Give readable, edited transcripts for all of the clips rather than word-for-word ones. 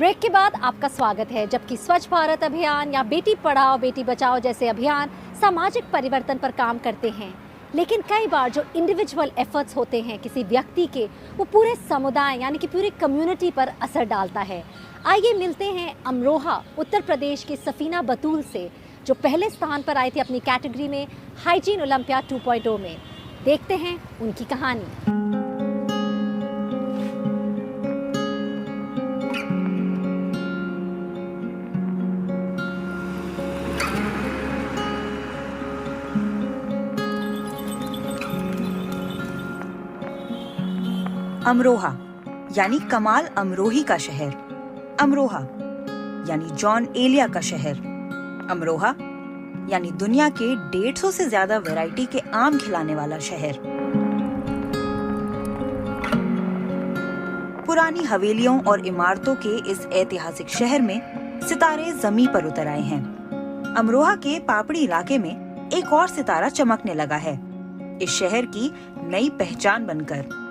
Break के बाद आपका स्वागत है। जबकि स्वच्छ भारत अभियान या बेटी पढ़ाओ बेटी बचाओ जैसे अभियान सामाजिक परिवर्तन पर काम करते हैं, लेकिन कई बार जो इंडिविजुअल एफर्ट्स होते हैं किसी व्यक्ति के, वो पूरे समुदाय यानी कि पूरी कम्युनिटी पर असर डालता है। आइए मिलते हैं अमरोहा उत्तर प्रदेश की सफीना बतूल से, जो पहले स्थान पर आई थी अपनी कैटेगरी में हाइजीन ओलंपियाड 2.0 में। देखते हैं उनकी कहानी। अमरोहा यानी कमाल अमरोही का शहर, अमरोहा यानी जॉन एलिया का शहर, अमरोहा यानी दुनिया के 150 से ज्यादा वैरायटी के आम खिलाने वाला शहर। पुरानी हवेलियों और इमारतों के इस ऐतिहासिक शहर में सितारे जमीन पर उतर आए हैं। अमरोहा के पापड़ी इलाके में एक और सितारा चमकने लगा है, इस शहर की नई पहचान बनकर।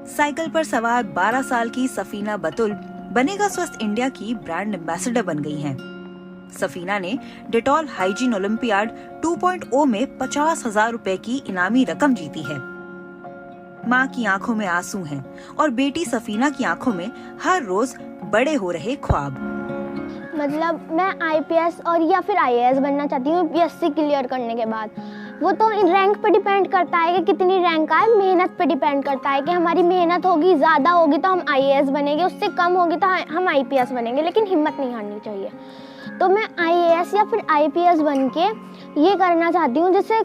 साइकिल पर सवार 12 साल की सफीना बतुल बनेगा स्वस्थ इंडिया की ब्रांड एम्बेसडर बन गई हैं। सफीना ने डेटॉल हाइजीन ओलंपियाड 2.0 में 50,000 रुपए की इनामी रकम जीती है। माँ की आंखों में आंसू हैं और बेटी सफीना की आंखों में हर रोज बड़े हो रहे ख्वाब। मतलब मैं आईपीएस और या फिर आईएएस बनना चाहती हूँ यूपीएससी क्लियर करने के बाद। वो तो रैंक पे डिपेंड करता है कि कितनी रैंक आए, मेहनत पे डिपेंड करता है कि हमारी मेहनत होगी, ज़्यादा होगी तो हम आईएएस बनेंगे, उससे कम होगी तो हम आईपीएस बनेंगे, लेकिन हिम्मत नहीं हारनी चाहिए। तो मैं आईएएस या फिर आईपीएस बन के ये करना चाहती हूँ, जैसे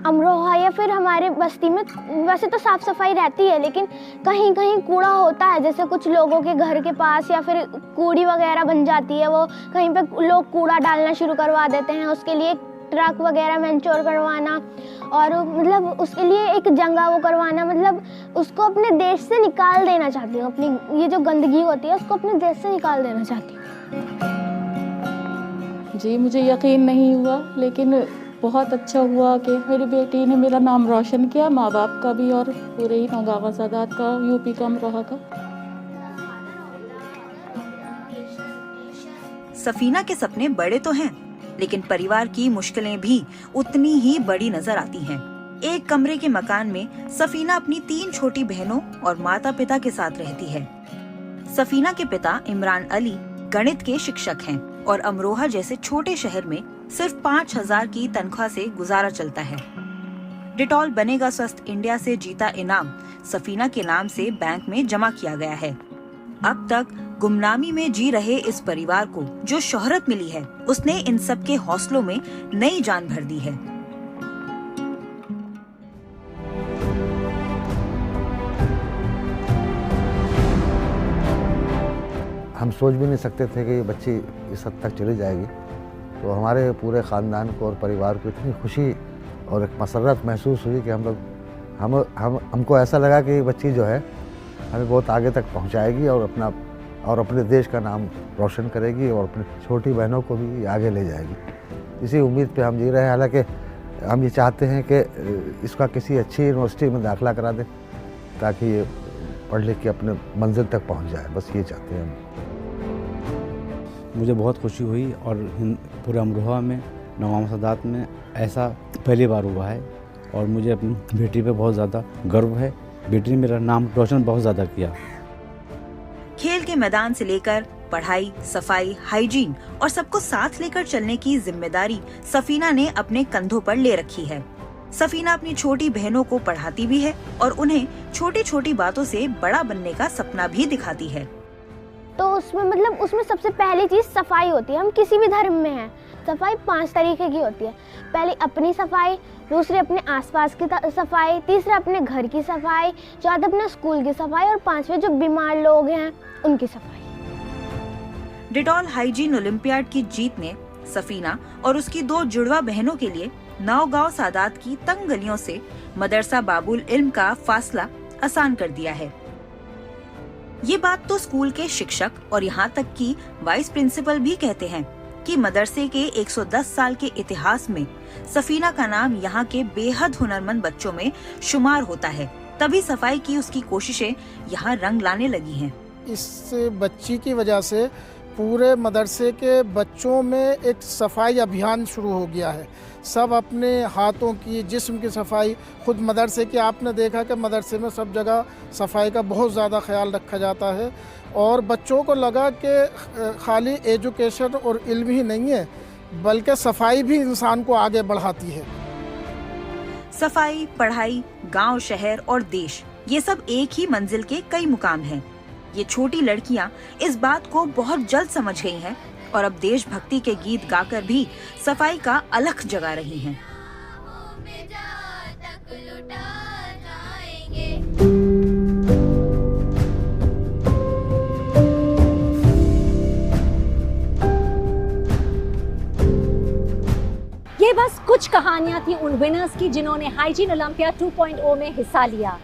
अमरोहा या फिर हमारे बस्ती में वैसे तो साफ़ सफाई रहती है, लेकिन कहीं कहीं कूड़ा होता है, जैसे कुछ लोगों के घर के पास या फिर कूड़ी वगैरह बन जाती है, वो कहीं पे लोग कूड़ा डालना शुरू करवा देते हैं। उसके लिए ट्रक वगैरह मैंच्योर करवाना और मतलब उसके लिए एक जगह वो करवाना, मतलब उसको अपने देश से निकाल देना चाहती हूँ। अपनी ये जो गंदगी होती है उसको अपने देश से निकाल देना चाहती हूँ। जी मुझे यकीन नहीं हुआ, लेकिन बहुत अच्छा हुआ कि मेरी बेटी ने मेरा नाम रोशन किया, माँ बाप का भी और पूरे ही नौगावा सादात का, यूपी का, अमरोहा का। सफीना के सपने बड़े तो हैं, लेकिन परिवार की मुश्किलें भी उतनी ही बड़ी नजर आती हैं। एक कमरे के मकान में सफीना अपनी 3 छोटी बहनों और माता पिता के साथ रहती है। सफीना के पिता इमरान अली गणित के शिक्षक हैं और अमरोहा जैसे छोटे शहर में सिर्फ 5,000 की तनख्वाह से गुजारा चलता है। डेटॉल बनेगा स्वस्थ इंडिया से जीता इनाम सफीना के नाम से बैंक में जमा किया गया है। अब तक गुमनामी में जी रहे इस परिवार को जो शोहरत मिली है, उसने इन सब के हौसलों में नई जान भर दी है। हम सोच भी नहीं सकते थे कि ये बच्ची इस हद तक चली जाएगी। तो हमारे पूरे ख़ानदान को और परिवार को इतनी खुशी और एक मसरत महसूस हुई कि हमको ऐसा लगा कि ये बच्ची जो है हमें बहुत आगे तक पहुंचाएगी और अपने देश का नाम रोशन करेगी और अपनी छोटी बहनों को भी आगे ले जाएगी। इसी उम्मीद पे हम जी रहे हैं। हालांकि हम ये चाहते हैं कि इसका किसी अच्छी यूनिवर्सिटी में दाखिला करा दें ताकि ये पढ़ लिख के अपने मंजिल तक पहुंच जाए, बस ये चाहते हैं हम। मुझे बहुत खुशी हुई और पूरे अमरोहा में, नौगावा सादात में ऐसा पहली बार हुआ है और मुझे अपनी बेटी पे बहुत ज़्यादा गर्व है। बेटी ने मेरा नाम रोशन बहुत ज़्यादा किया। खेल के मैदान से लेकर पढ़ाई, सफाई, हाइजीन और सबको साथ लेकर चलने की जिम्मेदारी सफीना ने अपने कंधों पर ले रखी है। सफीना अपनी छोटी बहनों को पढ़ाती भी है और उन्हें छोटी छोटी बातों से बड़ा बनने का सपना भी दिखाती है। तो उसमें सबसे पहली चीज़ सफाई होती है। हम किसी भी धर्म में हैं, सफाई 5 तरीके की होती है। पहली अपनी सफाई, दूसरी अपने आसपास की सफाई, तीसरा अपने घर की सफाई, चौथा अपने स्कूल की सफाई और 5वें जो बीमार लोग हैं उनकी सफाई। डेटॉल हाइजीन ओलंपियाड की जीत ने सफीना और उसकी 2 जुड़वा बहनों के लिए नौगांव सादात की तंग गलियों से मदरसा बाबुल इल्म का फासला आसान कर दिया है। ये बात तो स्कूल के शिक्षक और यहाँ तक कि वाइस प्रिंसिपल भी कहते हैं कि मदरसे के 110 साल के इतिहास में सफीना का नाम यहाँ के बेहद हुनरमंद बच्चों में शुमार होता है। तभी सफाई की उसकी कोशिशें यहाँ रंग लाने लगी हैं। इस बच्ची की वजह से पूरे मदरसे के बच्चों में एक सफाई अभियान शुरू हो गया है। सब अपने हाथों की, जिस्म की सफाई, खुद मदरसे की आपने देखा कि मदरसे में सब जगह सफाई का बहुत ज़्यादा ख्याल रखा जाता है और बच्चों को लगा कि खाली एजुकेशन और इल्म ही नहीं है बल्कि सफाई भी इंसान को आगे बढ़ाती है। सफाई, पढ़ाई, गांव, शहर और देश, ये सब एक ही मंजिल के कई मुकाम हैं। ये छोटी लड़कियां इस बात को बहुत जल्द समझ गई हैं और अब देशभक्ति के गीत गाकर भी सफाई का अलख जगा रही हैं। ये बस कुछ कहानियां थी उन विनर्स की जिन्होंने हाइजीन ओलंपिया 2.0 में हिस्सा लिया।